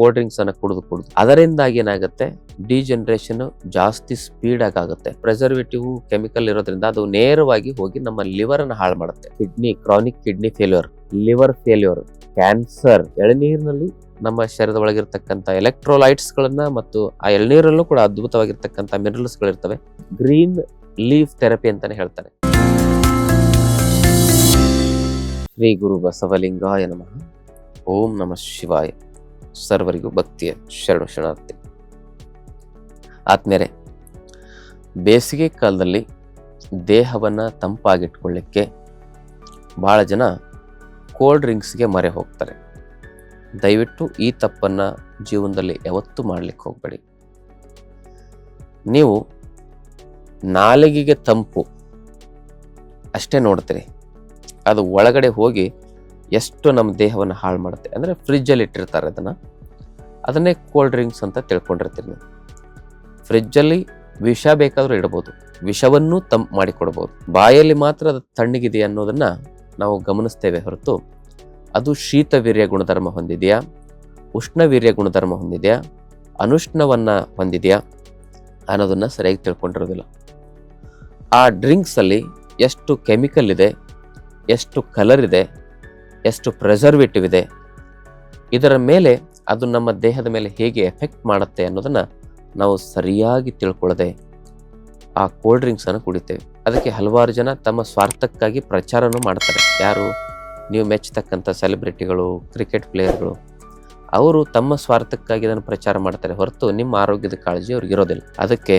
Cold drinks ಅನ್ನ ಕುಡಿದು ಅದರಿಂದಾಗಿ ಏನಾಗುತ್ತೆ, ಡಿಜನರೇಷನ್ ಜಾಸ್ತಿ ಸ್ಪೀಡ್ ಆಗುತ್ತೆ. ಪ್ರಿಸರ್ವೇಟಿವ್ ಕೆಮಿಕಲ್ ಇರೋದ್ರಿಂದ ಅದು ನೇರವಾಗಿ ಹೋಗಿ ನಮ್ಮ ಲಿವರ್ ಅನ್ನ ಹಾಳು ಮಾಡುತ್ತೆ. Kidney, chronic kidney failure, liver failure, cancer. ಎಳನೀರಿನಲ್ಲಿ ನಮ್ಮ ಶರೀರದ ಒಳಗಿರ್ತಕ್ಕಂಥ ಎಲೆಕ್ಟ್ರೋಲೈಟ್ಸ್ ಗಳನ್ನ ಮತ್ತು ಆ ಎಳನೀರಲ್ಲೂ ಕೂಡ ಅದ್ಭುತವಾಗಿರ್ತಕ್ಕಂಥ ಮಿನರಲ್ಸ್ ಗಳಿರ್ತವೆ. ಗ್ರೀನ್ ಲೀಫ್ ಥೆರಪಿ ಅಂತಾನೆ ಹೇಳ್ತಾರೆ. ಶ್ರೀ ಗುರು ಬಸವಲಿಂಗಾಯ ನಮಃ. ಓಂ ನಮಃ ಶಿವಾಯ. ಸರ್ವರಿಗೂ ಭಕ್ತಿಯ ಶರಣಾರ್ಥಿ. ಆತ್ಮೇರೆ, ಬೇಸಿಗೆ ಕಾಲದಲ್ಲಿ ದೇಹವನ್ನ ತಂಪಾಗಿಟ್ಕೊಳ್ಳಿಕ್ಕೆ ಬಹಳ ಜನ ಕೋಲ್ಡ್ ಡ್ರಿಂಕ್ಸ್ಗೆ ಮೊರೆ ಹೋಗ್ತಾರೆ. ದಯವಿಟ್ಟು ಈ ತಪ್ಪನ್ನ ಜೀವನದಲ್ಲಿ ಯಾವತ್ತೂ ಮಾಡ್ಲಿಕ್ಕೆ ಹೋಗ್ಬೇಡಿ. ನೀವು ನಾಲಿಗೆಗೆ ತಂಪು ಅಷ್ಟೇ ನೋಡ್ತೀರಿ, ಅದು ಒಳಗಡೆ ಹೋಗಿ ಎಷ್ಟು ನಮ್ಮ ದೇಹವನ್ನು ಹಾಳು ಮಾಡುತ್ತೆ. ಅಂದರೆ ಫ್ರಿಜ್ಜಲ್ಲಿ ಇಟ್ಟಿರ್ತಾರೆ ಅದನ್ನೇ ಕೋಲ್ಡ್ ಡ್ರಿಂಕ್ಸ್ ಅಂತ ತಿಳ್ಕೊಂಡಿರ್ತೀರಿ ನೀವು. ಫ್ರಿಜ್ಜಲ್ಲಿ ವಿಷ ಬೇಕಾದರೂ ಇಡಬಹುದು, ವಿಷವನ್ನು ತಂಪು ಮಾಡಿಕೊಡ್ಬೋದು. ಬಾಯಲ್ಲಿ ಮಾತ್ರ ಅದು ತಣ್ಣಗಿದೆ ಅನ್ನೋದನ್ನ ನಾವು ಗಮನಿಸ್ತೇವೆ ಹೊರತು ಅದು ಶೀತವೀರ್ಯ ಗುಣಧರ್ಮ ಹೊಂದಿದೆಯಾ, ಉಷ್ಣವೀರ್ಯ ಗುಣಧರ್ಮ ಹೊಂದಿದೆಯಾ, ಅನುಷ್ಣವನ್ನ ಹೊಂದಿದೆಯಾ ಅನ್ನೋದನ್ನ ಸರಿಯಾಗಿ ತಿಳ್ಕೊಂಡಿರೋದಿಲ್ಲ. ಆ ಡ್ರಿಂಕ್ಸಲ್ಲಿ ಎಷ್ಟು ಕೆಮಿಕಲ್ ಇದೆ, ಎಷ್ಟು ಕಲರ್ ಇದೆ, ಎಷ್ಟು ಪ್ರಿಸರ್ವೇಟಿವ್ ಇದೆ, ಇದರ ಮೇಲೆ ಅದು ನಮ್ಮ ದೇಹದ ಮೇಲೆ ಹೇಗೆ ಎಫೆಕ್ಟ್ ಮಾಡುತ್ತೆ ಅನ್ನೋದನ್ನ ನಾವು ಸರಿಯಾಗಿ ತಿಳ್ಕೊಳ್ಳದೆ ಆ ಕೋಲ್ಡ್ ಡ್ರಿಂಕ್ಸ್ ಅನ್ನು ಕುಡಿತೇವೆ. ಅದಕ್ಕೆ ಹಲವಾರು ಜನ ತಮ್ಮ ಸ್ವಾರ್ಥಕ್ಕಾಗಿ ಪ್ರಚಾರನೂ ಮಾಡ್ತಾರೆ. ಯಾರು? ನೀವು ಮೆಚ್ಚತಕ್ಕಂಥ ಸೆಲೆಬ್ರಿಟಿಗಳು, ಕ್ರಿಕೆಟ್ ಪ್ಲೇಯರ್ಗಳು, ಅವರು ತಮ್ಮ ಸ್ವಾರ್ಥಕ್ಕಾಗಿ ಅದನ್ನು ಪ್ರಚಾರ ಮಾಡ್ತಾರೆ ಹೊರತು ನಿಮ್ಮ ಆರೋಗ್ಯದ ಕಾಳಜಿ ಅವ್ರಿಗೆ ಇರೋದಿಲ್ಲ. ಅದಕ್ಕೆ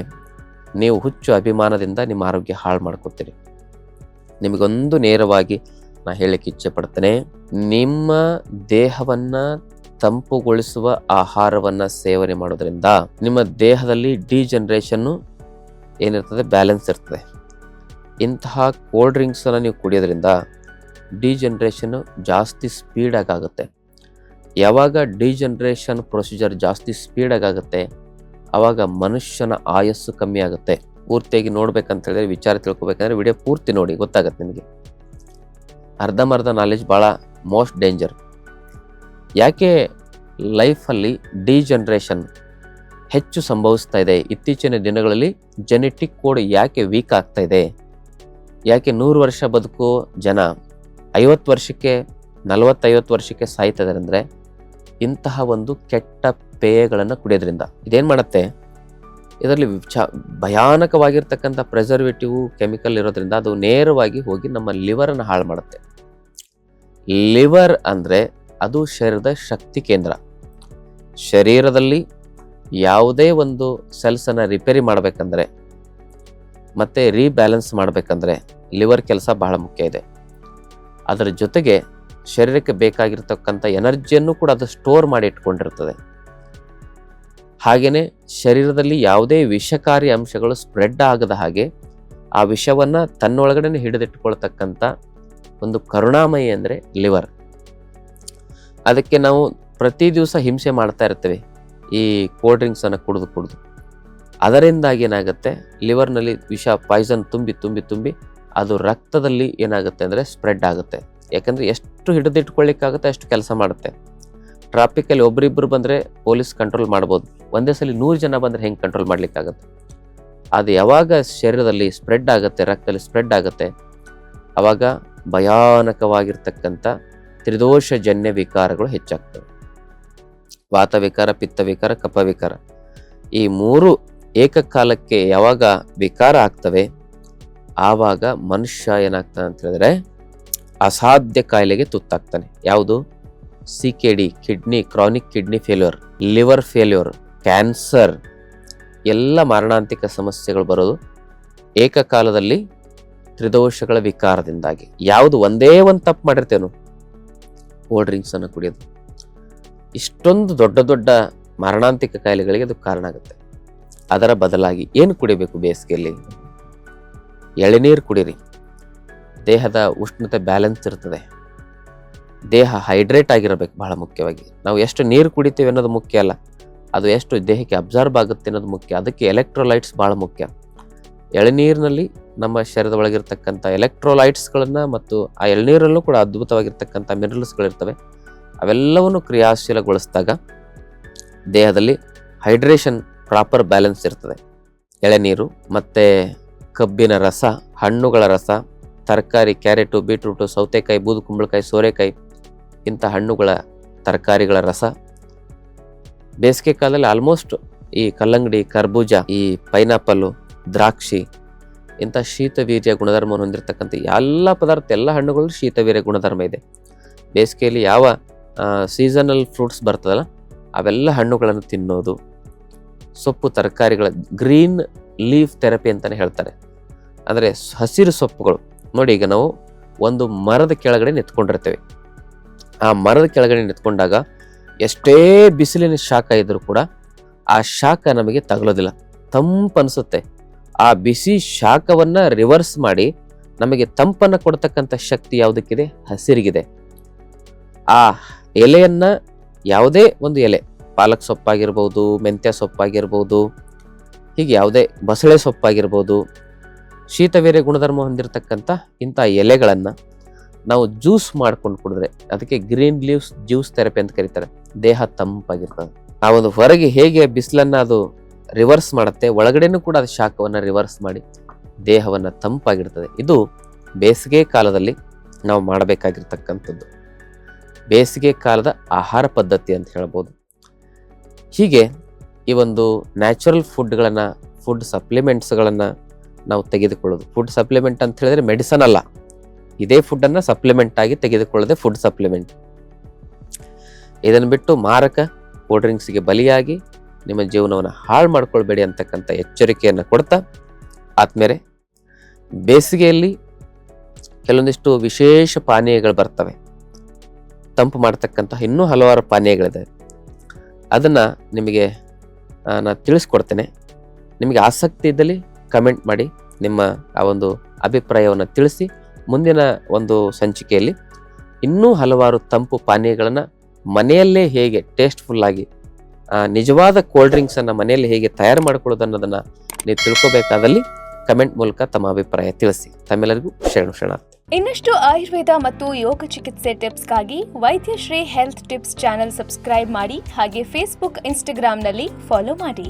ನೀವು ಹುಚ್ಚು ಅಭಿಮಾನದಿಂದ ನಿಮ್ಮ ಆರೋಗ್ಯ ಹಾಳು ಮಾಡ್ಕೋತೀರಿ. ನಿಮಗೊಂದು ನೇರವಾಗಿ ನಾ ಹೇಳಕ್ಕೆ ಇಚ್ಛೆ ಪಡ್ತೇನೆ, ನಿಮ್ಮ ದೇಹವನ್ನ ತಂಪುಗೊಳಿಸುವ ಆಹಾರವನ್ನ ಸೇವನೆ ಮಾಡೋದ್ರಿಂದ ನಿಮ್ಮ ದೇಹದಲ್ಲಿ ಡಿಜನರೇಷನ್ ಏನಿರ್ತದೆ, ಬ್ಯಾಲೆನ್ಸ್ ಇರ್ತದೆ. ಇಂತಹ ಕೋಲ್ಡ್ ಡ್ರಿಂಕ್ಸ್ ಅನ್ನ ನೀವು ಕುಡಿಯೋದ್ರಿಂದ ಡಿಜನರೇಷನ್ ಜಾಸ್ತಿ ಸ್ಪೀಡಾಗಿ ಆಗುತ್ತೆ. ಯಾವಾಗ ಡಿಜನರೇಷನ್ ಪ್ರೊಸೀಜರ್ ಜಾಸ್ತಿ ಸ್ಪೀಡಾಗಿ ಆಗುತ್ತೆ ಆವಾಗ ಮನುಷ್ಯನ ಆಯಸ್ಸು ಕಮ್ಮಿ ಆಗುತ್ತೆ. ಪೂರ್ತಿಯಾಗಿ ನೋಡ್ಬೇಕಂತ ಹೇಳಿದ್ರೆ, ವಿಚಾರ ತಿಳ್ಕೊಬೇಕಂದ್ರೆ ವಿಡಿಯೋ ಪೂರ್ತಿ ನೋಡಿ, ಗೊತ್ತಾಗತ್ತೆ ನಿಮಗೆ. ಅರ್ಧಂಬರ್ಧ ನಾಲೆಜ್ ಭಾಳ ಮೋಸ್ಟ್ ಡೇಂಜರ್. ಯಾಕೆ ಲೈಫಲ್ಲಿ ಡಿಜನರೇಷನ್ ಹೆಚ್ಚು ಸಂಭವಿಸ್ತಾ ಇದೆ? ಇತ್ತೀಚಿನ ದಿನಗಳಲ್ಲಿ ಜೆನೆಟಿಕ್ ಕೋಡ್ ಯಾಕೆ ವೀಕ್ ಆಗ್ತಾ ಇದೆ? ಯಾಕೆ 100 ವರ್ಷ ಬದುಕೋ ಜನ 50 ವರ್ಷಕ್ಕೆ 40-50 ವರ್ಷಕ್ಕೆ ಸಾಯ್ತಾ ಇದ್ದಾರೆ ಅಂದರೆ ಇಂತಹ ಒಂದು ಕೆಟ್ಟ ಪೇಯಗಳನ್ನು ಕುಡಿಯೋದ್ರಿಂದ. ಇದೇನು ಮಾಡುತ್ತೆ, ಇದರಲ್ಲಿ ಭಯಾನಕವಾಗಿರ್ತಕ್ಕಂಥ ಪ್ರಿಸರ್ವೇಟಿವ್ ಕೆಮಿಕಲ್ ಇರೋದ್ರಿಂದ ಅದು ನೇರವಾಗಿ ಹೋಗಿ ನಮ್ಮ ಲಿವರನ್ನು ಹಾಳು ಮಾಡುತ್ತೆ. ಲಿವರ್ ಅಂದರೆ ಅದು ಶರೀರದ ಶಕ್ತಿ ಕೇಂದ್ರ. ಶರೀರದಲ್ಲಿ ಯಾವುದೇ ಒಂದು ಸೆಲ್ಸನ್ನು ರಿಪೇರಿ ಮಾಡಬೇಕಂದ್ರೆ ಮತ್ತೆ ರೀಬ್ಯಾಲೆನ್ಸ್ ಮಾಡಬೇಕಂದ್ರೆ ಲಿವರ್ ಕೆಲಸ ಬಹಳ ಮುಖ್ಯ ಇದೆ. ಅದರ ಜೊತೆಗೆ ಶರೀರಕ್ಕೆ ಬೇಕಾಗಿರ್ತಕ್ಕಂಥ ಎನರ್ಜಿಯನ್ನು ಕೂಡ ಅದು ಸ್ಟೋರ್ ಮಾಡಿ ಇಟ್ಕೊಂಡಿರ್ತದೆ. ಹಾಗೆಯೇ ಶರೀರದಲ್ಲಿ ಯಾವುದೇ ವಿಷಕಾರಿ ಅಂಶಗಳು ಸ್ಪ್ರೆಡ್ ಆಗದ ಹಾಗೆ ಆ ವಿಷವನ್ನು ತನ್ನೊಳಗಡೆ ಹಿಡಿದಿಟ್ಕೊಳ್ತಕ್ಕಂಥ ಒಂದು ಕರುಣಾಮಯಿ ಅಂದರೆ ಲಿವರ್. ಅದಕ್ಕೆ ನಾವು ಪ್ರತಿ ದಿವಸ ಹಿಂಸೆ ಮಾಡ್ತಾ ಇರ್ತೇವೆ ಈ ಕೋಲ್ಡ್ ಡ್ರಿಂಕ್ಸ್ ಅನ್ನು ಕುಡಿದು. ಅದರಿಂದಾಗಿ ಏನಾಗುತ್ತೆ, ಲಿವರ್ನಲ್ಲಿ ವಿಷ, ಪಾಯ್ಸನ್ ತುಂಬಿ ಅದು ರಕ್ತದಲ್ಲಿ ಏನಾಗುತ್ತೆ ಅಂದರೆ ಸ್ಪ್ರೆಡ್ ಆಗುತ್ತೆ. ಯಾಕಂದರೆ ಎಷ್ಟು ಹಿಡಿದಿಟ್ಕೊಳ್ಳಿಕ್ಕಾಗುತ್ತೆ ಅಷ್ಟು ಕೆಲಸ ಮಾಡುತ್ತೆ. ಟ್ರಾಫಿಕಲ್ಲಿ ಒಬ್ಬರಿಬ್ಬರು ಬಂದರೆ ಪೊಲೀಸ್ ಕಂಟ್ರೋಲ್ ಮಾಡ್ಬೋದು, ಒಂದೇ ಸಲ 100 ಜನ ಬಂದರೆ ಹೆಂಗೆ ಕಂಟ್ರೋಲ್ ಮಾಡ್ಲಿಕ್ಕಾಗತ್ತೆ? ಅದು ಯಾವಾಗ ಶರೀರದಲ್ಲಿ ಸ್ಪ್ರೆಡ್ ಆಗುತ್ತೆ, ರಕ್ತದಲ್ಲಿ ಸ್ಪ್ರೆಡ್ ಆಗುತ್ತೆ, ಆವಾಗ ಭಯಾನಕವಾಗಿರ್ತಕ್ಕಂಥ ತ್ರಿದೋಷಜನ್ಯ ವಿಕಾರಗಳು ಹೆಚ್ಚಾಗ್ತವೆ. ವಾತ ವಿಕಾರ, ಪಿತ್ತ ವಿಕಾರ, ಕಫ ವಿಕಾರ, ಈ 3 ಏಕಕಾಲಕ್ಕೆ ಯಾವಾಗ ವಿಕಾರ ಆಗ್ತವೆ ಆವಾಗ ಮನುಷ್ಯ ಏನಾಗ್ತಾನೆ ಅಂತ ಹೇಳಿದ್ರೆ ಅಸಾಧ್ಯ ಕಾಯಿಲೆಗೆ ತುತ್ತಾಗ್ತಾನೆ. ಯಾವುದು? CKD, kidney, chronic kidney failure, liver failure, cancer, ಎಲ್ಲ ಮಾರಣಾಂತಿಕ ಸಮಸ್ಯೆಗಳು ಬರೋದು ಏಕಕಾಲದಲ್ಲಿ ತ್ರಿದೋಷಗಳ ವಿಕಾರದಿಂದಾಗಿ. ಯಾವುದು? ಒಂದೇ ಒಂದು ತಪ್ಪು ಮಾಡಿರ್ತೇವೆ, ಕೋಲ್ಡ್ ಡ್ರಿಂಕ್ಸ್ ಅನ್ನು ಕುಡಿಯೋದು. ಇಷ್ಟೊಂದು ದೊಡ್ಡ ಮಾರಣಾಂತಿಕ ಕಾಯಿಲೆಗಳಿಗೆ ಅದು ಕಾರಣ ಆಗುತ್ತೆ. ಅದರ ಬದಲಾಗಿ ಏನು ಕುಡಿಬೇಕು? ಬೇಸಿಗೆಯಲ್ಲಿ ಎಳೆನೀರು ಕುಡೀರಿ. ದೇಹದ ಉಷ್ಣತೆ ಬ್ಯಾಲೆನ್ಸ್ ಇರ್ತದೆ. ದೇಹ ಹೈಡ್ರೇಟ್ ಆಗಿರಬೇಕು. ಬಹಳ ಮುಖ್ಯವಾಗಿ ನಾವು ಎಷ್ಟು ನೀರು ಕುಡಿತೀವಿ ಅನ್ನೋದು ಮುಖ್ಯ ಅಲ್ಲ, ಅದು ಎಷ್ಟು ದೇಹಕ್ಕೆ ಅಬ್ಸಾರ್ಬ್ ಆಗುತ್ತೆ ಅನ್ನೋದು ಮುಖ್ಯ. ಅದಕ್ಕೆ ಎಲೆಕ್ಟ್ರೋಲೈಟ್ಸ್ ಭಾಳ ಮುಖ್ಯ. ಎಳನೀರಿನಲ್ಲಿ ನಮ್ಮ ಶರೀರದ ಒಳಗಿರ್ತಕ್ಕಂಥ ಎಲೆಕ್ಟ್ರೋಲೈಟ್ಸ್ಗಳನ್ನು ಮತ್ತು ಆ ಎಳನೀರಲ್ಲೂ ಕೂಡ ಅದ್ಭುತವಾಗಿರ್ತಕ್ಕಂಥ ಮಿನರಲ್ಸ್ಗಳಿರ್ತವೆ. ಅವೆಲ್ಲವನ್ನು ಕ್ರಿಯಾಶೀಲಗೊಳಿಸಿದಾಗ ದೇಹದಲ್ಲಿ ಹೈಡ್ರೇಷನ್ ಪ್ರಾಪರ್ ಬ್ಯಾಲೆನ್ಸ್ ಇರ್ತದೆ. ಎಳೆನೀರು ಮತ್ತು ಕಬ್ಬಿನ ರಸ, ಹಣ್ಣುಗಳ ರಸ, ತರಕಾರಿ, ಕ್ಯಾರೆಟು, ಬೀಟ್ರೂಟು, ಸೌತೆಕಾಯಿ, ಬೂದು ಕುಂಬಳಕಾಯಿ, ಸೋರೆಕಾಯಿ, ಇಂಥ ಹಣ್ಣುಗಳ ತರಕಾರಿಗಳ ರಸ. ಬೇಸಿಗೆ ಕಾಲದಲ್ಲಿ ಆಲ್ಮೋಸ್ಟ್ ಈ ಕಲ್ಲಂಗಡಿ, ಕರ್ಬೂಜ, ಈ ಪೈನಾಪಲ್ಲು, ದ್ರಾಕ್ಷಿ ಇಂಥ ಶೀತವೀರ್ಯ ಗುಣಧರ್ಮವನ್ನು ಹೊಂದಿರತಕ್ಕಂಥ ಎಲ್ಲ ಪದಾರ್ಥ, ಎಲ್ಲ ಹಣ್ಣುಗಳು ಶೀತವೀರ್ಯ ಗುಣಧರ್ಮ ಇದೆ. ಬೇಸಿಗೆಯಲ್ಲಿ ಯಾವ ಸೀಸನಲ್ ಫ್ರೂಟ್ಸ್ ಬರ್ತದಲ್ಲ ಅವೆಲ್ಲ ಹಣ್ಣುಗಳನ್ನು ತಿನ್ನೋದು. ಸೊಪ್ಪು ತರಕಾರಿಗಳ ಗ್ರೀನ್ ಲೀಫ್ ಥೆರಪಿ ಅಂತಲೇ ಹೇಳ್ತಾರೆ. ಅಂದರೆ ಹಸಿರು ಸೊಪ್ಪುಗಳು. ನೋಡಿ, ಈಗ ನಾವು ಒಂದು ಮರದ ಕೆಳಗಡೆ ನಿಂತ್ಕೊಂಡಿರ್ತೇವೆ. ಆ ಮರದ ಕೆಳಗಡೆ ನಿಂತ್ಕೊಂಡಾಗ ಎಷ್ಟೇ ಬಿಸಿಲಿನ ಶಾಖ ಇದ್ರೂ ಕೂಡ ಆ ಶಾಖ ನಮಗೆ ತಗಲೋದಿಲ್ಲ, ತಂಪನಿಸುತ್ತೆ. ಆ ಬಿಸಿ ಶಾಖವನ್ನು ರಿವರ್ಸ್ ಮಾಡಿ ನಮಗೆ ತಂಪನ್ನು ಕೊಡ್ತಕ್ಕಂಥ ಶಕ್ತಿ ಯಾವುದಕ್ಕಿದೆ? ಹಸಿರಿಗಿದೆ. ಆ ಎಲೆಯನ್ನು, ಯಾವುದೇ ಒಂದು ಎಲೆ, ಪಾಲಕ್ ಸೊಪ್ಪಾಗಿರ್ಬೋದು, ಮೆಂತ್ಯ ಸೊಪ್ಪಾಗಿರ್ಬೋದು, ಹೀಗೆ ಯಾವುದೇ ಬಸಳೆ ಸೊಪ್ಪಾಗಿರ್ಬೋದು, ಶೀತವೀರ್ಯ ಗುಣಧರ್ಮ ಹೊಂದಿರತಕ್ಕಂಥ ಇಂಥ ಎಲೆಗಳನ್ನು ನಾವು ಜ್ಯೂಸ್ ಮಾಡ್ಕೊಂಡು ಕುಡಿದ್ರೆ ಅದಕ್ಕೆ ಗ್ರೀನ್ ಲೀವ್ಸ್ ಜ್ಯೂಸ್ ಥೆರಪಿ ಅಂತ ಕರೀತಾರೆ. ದೇಹ ತಂಪಾಗಿರ್ತದೆ. ಆ ಒಂದು ಹೊರಗೆ ಹೇಗೆ ಬಿಸಿಲನ್ನು ಅದು ರಿವರ್ಸ್ ಮಾಡುತ್ತೆ, ಒಳಗಡೆನೂ ಕೂಡ ಅದು ಶಾಖವನ್ನು ರಿವರ್ಸ್ ಮಾಡಿ ದೇಹವನ್ನು ತಂಪಾಗಿರ್ತದೆ. ಇದು ಬೇಸಿಗೆ ಕಾಲದಲ್ಲಿ ನಾವು ಮಾಡಬೇಕಾಗಿರ್ತಕ್ಕಂಥದ್ದು, ಬೇಸಿಗೆ ಕಾಲದ ಆಹಾರ ಪದ್ಧತಿ ಅಂತ ಹೇಳ್ಬೋದು. ಹೀಗೆ ಈ ಒಂದು ನ್ಯಾಚುರಲ್ ಫುಡ್ಗಳನ್ನು, ಫುಡ್ ಸಪ್ಲಿಮೆಂಟ್ಸ್ಗಳನ್ನು ನಾವು ತೆಗೆದುಕೊಳ್ಳೋದು. ಫುಡ್ ಸಪ್ಲಿಮೆಂಟ್ ಅಂತ ಹೇಳಿದ್ರೆ ಮೆಡಿಸನ್ ಅಲ್ಲ, ಇದೇ ಫುಡ್ಡನ್ನು ಸಪ್ಲಿಮೆಂಟ್ ಆಗಿ ತೆಗೆದುಕೊಳ್ಳೋದೆ ಫುಡ್ ಸಪ್ಲಿಮೆಂಟ್. ಇದನ್ನು ಬಿಟ್ಟು ಮಾರಕ ಕೋಲ್ಡ್ ಡ್ರಿಂಕ್ಸ್ಗೆ ಬಲಿಯಾಗಿ ನಿಮ್ಮ ಜೀವನವನ್ನು ಹಾಳು ಮಾಡ್ಕೊಳ್ಬೇಡಿ ಅಂತಕ್ಕಂಥ ಎಚ್ಚರಿಕೆಯನ್ನು ಕೊಡ್ತಾ, ಆದ್ಮೇಲೆ ಬೇಸಿಗೆಯಲ್ಲಿ ಕೆಲವೊಂದಿಷ್ಟು ವಿಶೇಷ ಪಾನೀಯಗಳು ಬರ್ತವೆ, ತಂಪು ಮಾಡ್ತಕ್ಕಂಥ ಇನ್ನೂ ಹಲವಾರು ಪಾನೀಯಗಳಿದೆ. ಅದನ್ನು ನಿಮಗೆ ನಾನು ತಿಳಿಸ್ಕೊಡ್ತೇನೆ. ನಿಮಗೆ ಆಸಕ್ತಿ ಇದ್ದಲ್ಲಿ ಕಮೆಂಟ್ ಮಾಡಿ ನಿಮ್ಮ ಆ ಒಂದು ಅಭಿಪ್ರಾಯವನ್ನು ತಿಳಿಸಿ. ಮುಂದಿನ ಒಂದು ಸಂಚಿಕೆಯಲ್ಲಿ ಇನ್ನೂ ಹಲವಾರು ತಂಪು ಪಾನೀಯಗಳನ್ನು ಮನೆಯಲ್ಲೇ ಹೇಗೆ ಟೇಸ್ಟ್ಫುಲ್ಲಾಗಿ, ನಿಜವಾದ ಕೋಲ್ಡ್ ಡ್ರಿಂಕ್ಸನ್ನು ಮನೆಯಲ್ಲಿ ಹೇಗೆ ತಯಾರು ಮಾಡ್ಕೊಳ್ಳೋದು ಅನ್ನೋದನ್ನು ನೀವು ತಿಳ್ಕೊಬೇಕಾದಲ್ಲಿ ಕಮೆಂಟ್ ಮೂಲಕ ತಮ್ಮ ಅಭಿಪ್ರಾಯ ತಿಳಿಸಿ. ತಮ್ಮೆಲ್ಲರಿಗೂ ಶರಣಾರ್ಥಿ. ಇನ್ನಷ್ಟು ಆಯುರ್ವೇದ ಮತ್ತು ಯೋಗ ಚಿಕಿತ್ಸೆ ಟಿಪ್ಸ್ಗಾಗಿ Vaidyashree health tips channel subscribe ಮಾಡಿ. ಹಾಗೆ ಫೇಸ್ಬುಕ್, ಇನ್ಸ್ಟಾಗ್ರಾಂನಲ್ಲಿ ಫಾಲೋ ಮಾಡಿ.